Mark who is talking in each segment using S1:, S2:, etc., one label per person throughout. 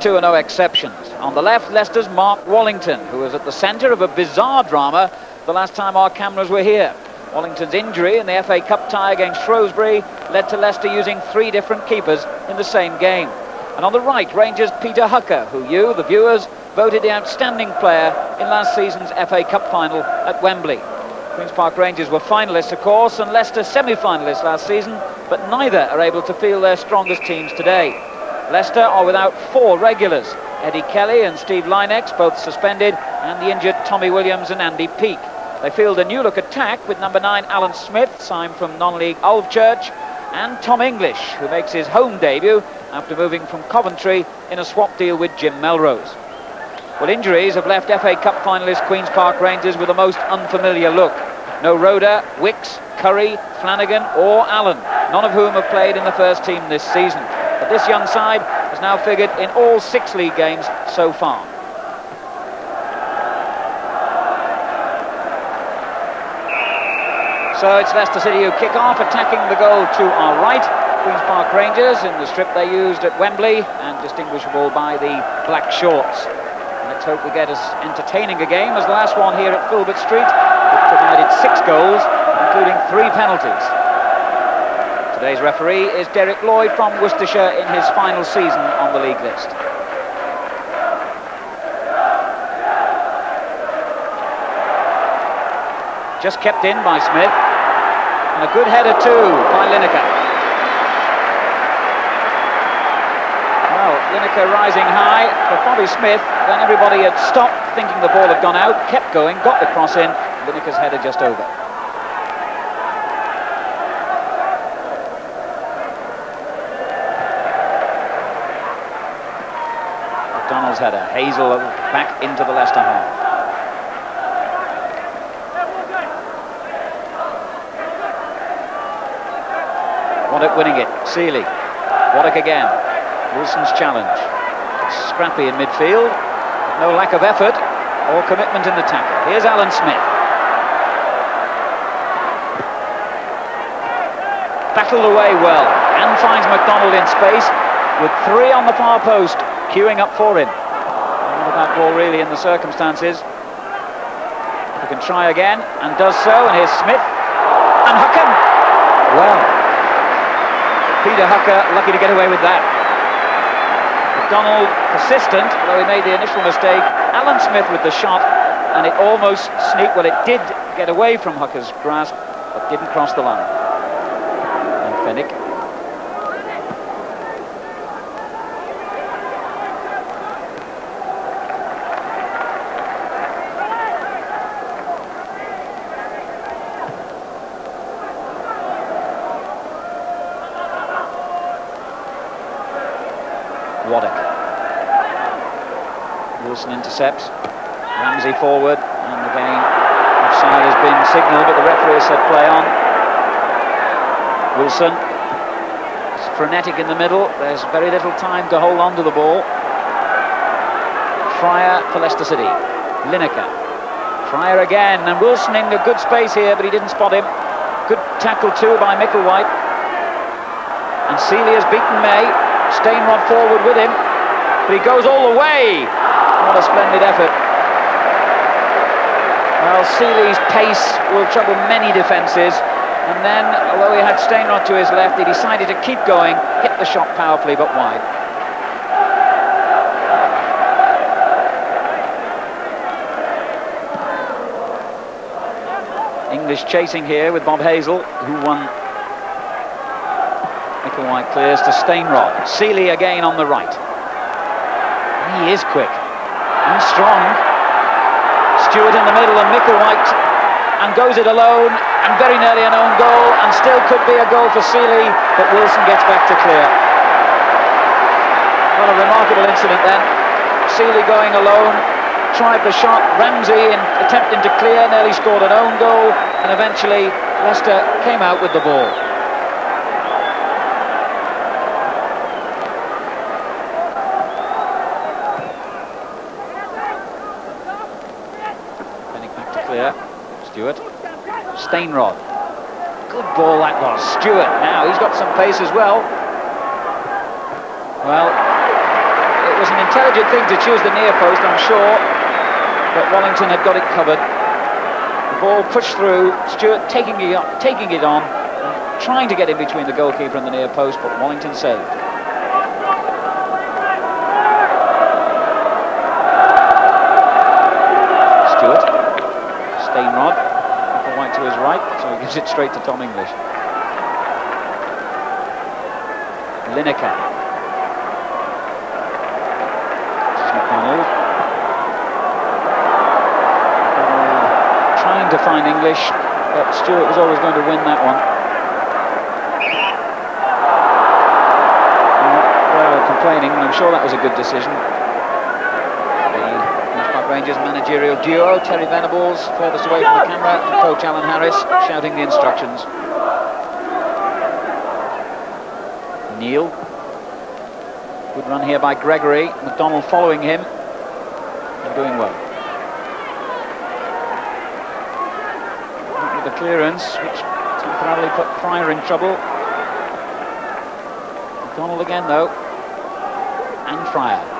S1: two are no exceptions. On the left, Leicester's Mark Wallington, who was at the centre of a bizarre drama the last time our cameras were here. Wallington's injury in the FA Cup tie against Shrewsbury led to Leicester using 3 different keepers in the same game. And on the right, Rangers' Peter Hucker, who you, the viewers, voted the outstanding player in last season's FA Cup final at Wembley. Queen's Park Rangers were finalists, of course, and Leicester semi-finalists last season, but neither are able to field their strongest teams today. Leicester are without 4 regulars, Eddie Kelly and Steve Lynex, both suspended, and the injured Tommy Williams and Andy Peake. They field a new-look attack with number 9 Alan Smith, signed from non-league Alvechurch, and Tom English, who makes his home debut after moving from Coventry in a swap deal with Jim Melrose. Well, injuries have left FA Cup finalist Queen's Park Rangers with a most unfamiliar look. No Roeder, Wicks, Curry, Flanagan or Allen, none of whom have played in the first team this season. But this young side has now figured in all 6 league games so far. So it's Leicester City who kick off, attacking the goal to our right. Queen's Park Rangers in the strip they used at Wembley and distinguishable by the black shorts. Let's hope we get as entertaining a game as the last one here at Filbert Street, which provided 6 goals, including 3 penalties. Today's referee is Derek Lloyd from Worcestershire in his final season on the league list. Just kept in by Smith, and a good header too by Lineker. Well, Lineker rising high for Bobby Smith, then everybody had stopped thinking the ball had gone out, kept going, got the cross in, Lineker's header just over. McDonald's header, Hazel back into the Leicester half. Waddock winning it, Seeley, Waddock again, Wilson's challenge. Scrappy in midfield, no lack of effort or commitment in the tackle. Here's Alan Smith. Battled away well and finds McDonald in space with 3 on the far post queuing up for him. Not a bad ball really in the circumstances. He can try again and does so, and here's Smith and Hucker. Well, Peter Hucker lucky to get away with that. McDonald persistent, although he made the initial mistake. Alan Smith with the shot, and it almost sneaked. Well, it did get away from Hucker's grasp, but didn't cross the line. And Fennick. Waddock. Wilson intercepts. Ramsey forward, and again offside has been signalled, but the referee has said play on. Wilson is frenetic in the middle. There's very little time to hold on to the ball. Fryer for Leicester City. Lineker. Fryer again, and Wilson in a good space here, but he didn't spot him. Good tackle too by Micklewhite. And Seeley has beaten May. Stainrod forward with him, but he goes all the way. What a splendid effort. Well, Seeley's pace will trouble many defences, and then, although he had Stainrod to his left, he decided to keep going, hit the shot powerfully but wide. English chasing here with Bob Hazel, who won. Micklewhite clears to Stainrod. Seeley again on the right. He is quick and strong. Stewart in the middle and Micklewhite, and goes it alone, and very nearly an own goal, and still could be a goal for Seeley, but Wilson gets back to clear. What a remarkable incident then. Seeley going alone, tried the shot. Ramsey in attempting to clear, nearly scored an own goal, and eventually Leicester came out with the ball. Stewart. Stainrod. Good ball that was. Stewart now, he's got some pace as well. Well, it was an intelligent thing to choose the near post, I'm sure, but Wallington had got it covered. The ball pushed through, Stewart taking it on, trying to get in between the goalkeeper and the near post, but Wallington saved. Stewart, Stainrod, White to his right, so he gives it straight to Tom English. Lineker. McDonald. Trying to find English, but Stewart was always going to win that one. Well, complaining, and I'm sure that was a good decision. Rangers managerial duo, Terry Venables furthest away from the camera, and coach Alan Harris shouting the instructions. Neil. Good run here by Gregory. McDonald following him and doing well. With the clearance, which temporarily put Pryor in trouble. McDonald again though, and Pryor.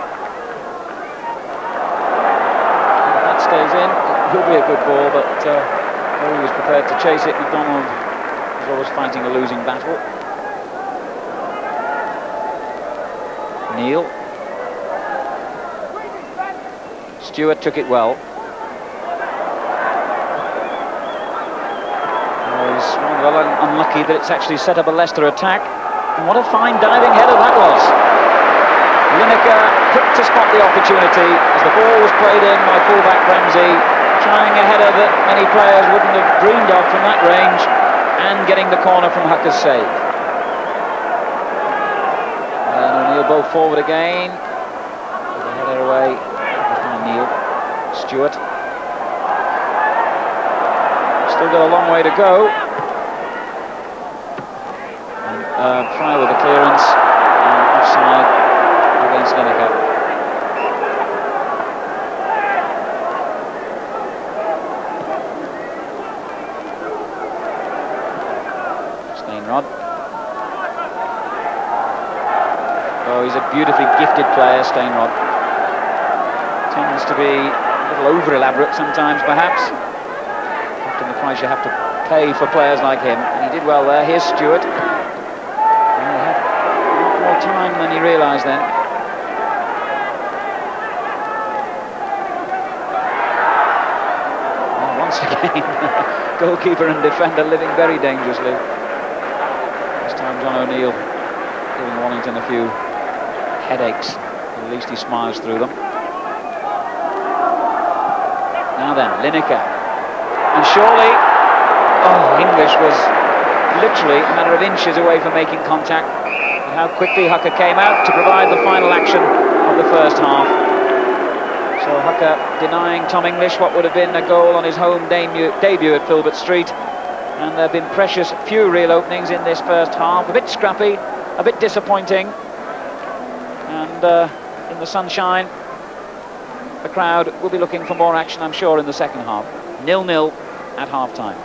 S1: Stays in, it will be a good ball, but he was prepared to chase it. McDonald was always fighting a losing battle. Neil. Stewart took it well. He's well unlucky that it's actually set up a Leicester attack. And what a fine diving header that was. Lineker quick to spot the opportunity as the ball was played in by fullback Ramsey, trying a header that many players wouldn't have dreamed of from that range, and getting the corner from Hucker's save. And O'Neill both forward again. The header away behind Neil. Stewart. Still got a long way to go. And Fry with the clearance, and offside against Lineker. Stainrod. Oh, he's a beautifully gifted player, Stainrod. Tends to be a little over-elaborate sometimes, perhaps. Often the price you have to pay for players like him, and he did well there. Here's Stewart. He had a lot more time than he realised then. Again, goalkeeper and defender living very dangerously. This time John O'Neill giving Wallington a few headaches. At least he smiles through them. Now then, Lineker. And surely, oh, English was literally a matter of inches away from making contact. And how quickly Hucker came out to provide the final action of the first half. So Hucker denying Tom English what would have been a goal on his home debut at Filbert Street. And there have been precious few real openings in this first half. A bit scrappy, a bit disappointing. And in the sunshine, the crowd will be looking for more action, I'm sure, in the second half. 0-0 at half-time.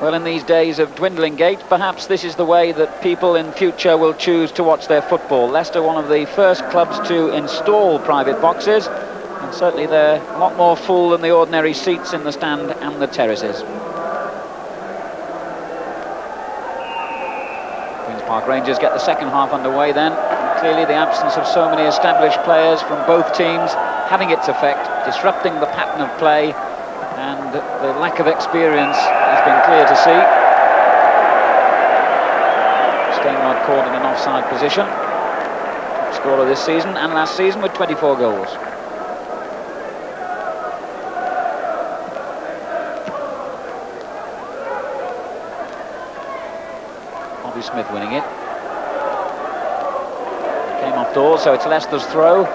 S1: Well, in these days of dwindling gate, perhaps this is the way that people in future will choose to watch their football. Leicester, one of the first clubs to install private boxes, and certainly they're a lot more full than the ordinary seats in the stand and the terraces. Queen's Park Rangers get the second half underway then. And clearly the absence of so many established players from both teams having its effect, disrupting the pattern of play, and the lack of experience has been clear to see. Stainrod caught in an offside position. Scorer this season and last season with 24 goals. Bobby Smith winning it. Came off doors, so it's Leicester's throw.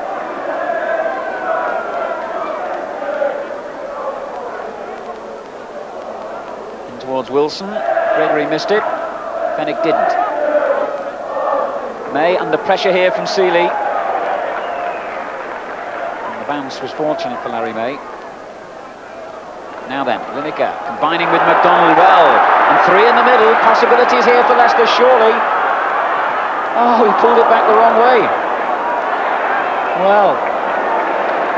S1: Towards Wilson. Gregory missed it. Fenwick didn't. May under pressure here from Seeley. And the bounce was fortunate for Larry May. Now then, Lineker combining with McDonald well. And three in the middle. Possibilities here for Leicester, surely. Oh, he pulled it back the wrong way. Well,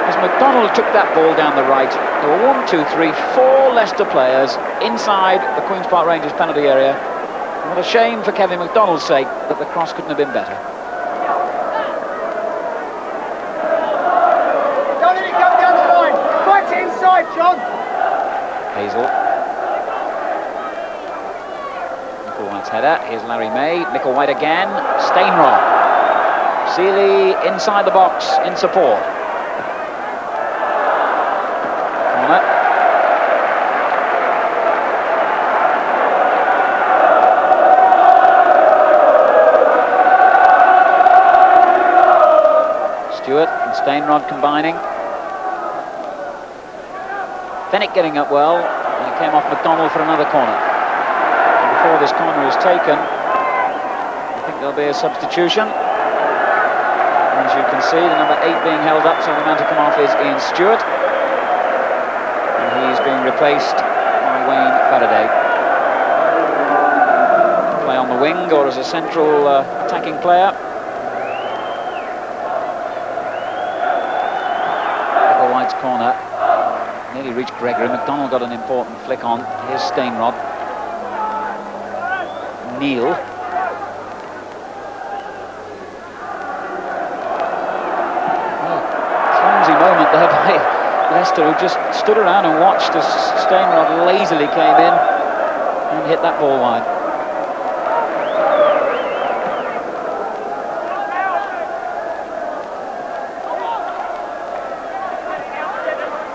S1: as McDonald took that ball down the right, there were 1, 2, 3, 4 Leicester players inside the Queen's Park Rangers penalty area. What a shame for Kevin McDonald's sake that the cross couldn't have been better.
S2: Don't let it go down the line. Right inside, John.
S1: Hazel. Micklewhite's header. Here's Larry May. Micklewhite again. Stainrod. Seeley inside the box in support. Corner. Stewart and Stainrod combining. Fennick getting up well, and it came off McDonald for another corner. And before this corner is taken, I think there'll be a substitution. And as you can see, the number 8 being held up, so the man to come off is Ian Stewart. And he's being replaced by Wayne Faraday. Play on the wing or as a central attacking player. Micklewhite's corner. Nearly reached Gregory. McDonald got an important flick on. Here's Stainrod. Neil. Oh, clumsy moment there by Leicester, who just stood around and watched as Stainrod lazily came in and hit that ball wide.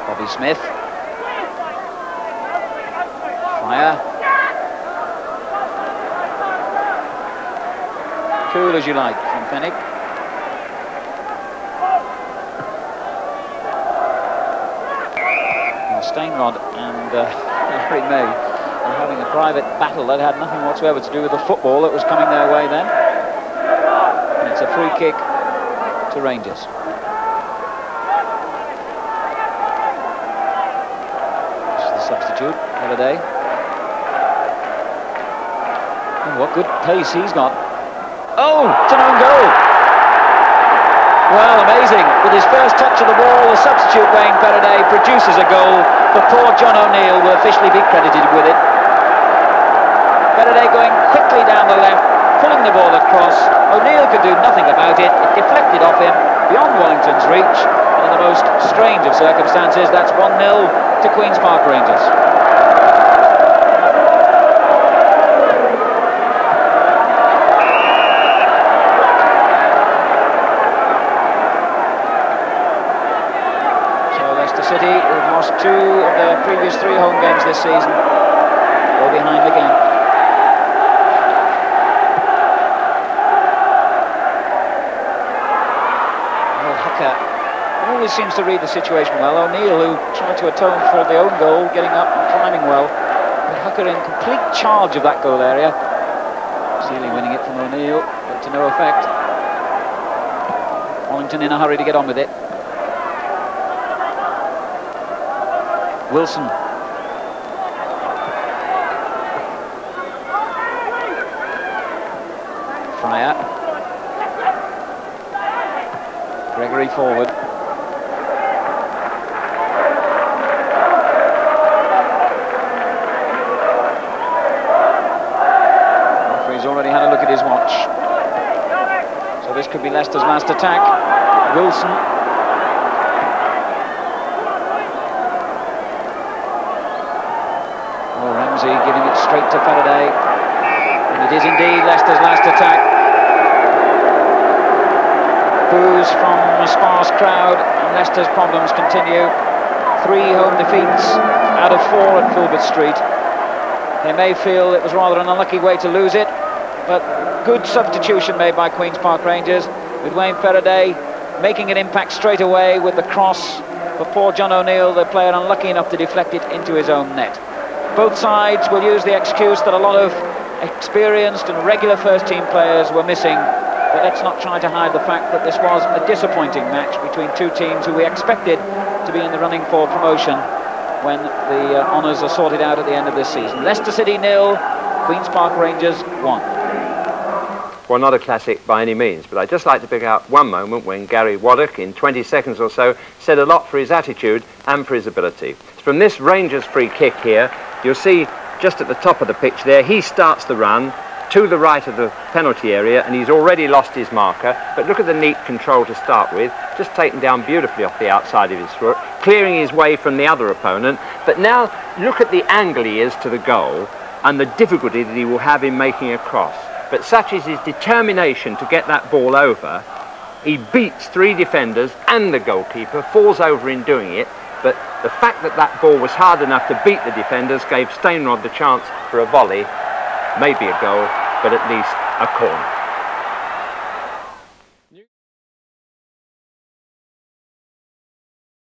S1: Bobby Smith. Fire. Cool as you like from Fennick. Well, Stainrod and Larry May are having a private battle that had nothing whatsoever to do with the football that was coming their way then. And it's a free kick to Rangers. Substitute, Halliday. Oh, what good pace he's got. Oh, it's an own goal. Well, amazing. With his first touch of the ball, the substitute Wayne Faraday produces a goal, but poor John O'Neill will officially be credited with it. Faraday going quickly down the left, pulling the ball across. O'Neill could do nothing about it. It deflected off him, beyond Wellington's reach. In the most strange of circumstances, that's 1-0 to Queen's Park Rangers. So Leicester City, who've lost 2 of their previous 3 home games this season, go behind again. Well, Hooker always seems to read the situation well. O'Neill, who tried to atone for the own goal, getting up and climbing well. But Hooker in complete charge of that goal area. Seeley winning it from O'Neill, but to no effect. Wellington in a hurry to get on with it. Wilson. Fryer. Gregory forward. Referee's already had a look at his watch. So this could be Leicester's last attack. Wilson. Oh, Ramsey giving it straight to Faraday. And it is indeed Leicester's last attack. Boos from a sparse crowd, and Leicester's problems continue. 3 home defeats out of 4 at Filbert Street. They may feel it was rather an unlucky way to lose it, but good substitution made by Queen's Park Rangers, with Wayne Faraday making an impact straight away with the cross. For poor John O'Neill, the player unlucky enough to deflect it into his own net. Both sides will use the excuse that a lot of experienced and regular first-team players were missing. But let's not try to hide the fact that this was a disappointing match between 2 teams who we expected to be in the running for promotion when the honours are sorted out at the end of this season. Leicester City 0, Queen's Park Rangers 1.
S3: well, not a classic by any means, but I'd just like to pick out one moment when Gary Waddock, in 20 seconds or so, said a lot for his attitude and for his ability. From this Rangers free kick here, you'll see just at the top of the pitch there, he starts the run to the right of the penalty area, and he's already lost his marker. But look at the neat control to start with, just taken down beautifully off the outside of his foot, clearing his way from the other opponent. But now look at the angle he is to the goal and the difficulty that he will have in making a cross. But such is his determination to get that ball over. He beats 3 defenders and the goalkeeper, falls over in doing it, but the fact that that ball was hard enough to beat the defenders gave Stainrod the chance for a volley, maybe a goal, but at least a corner.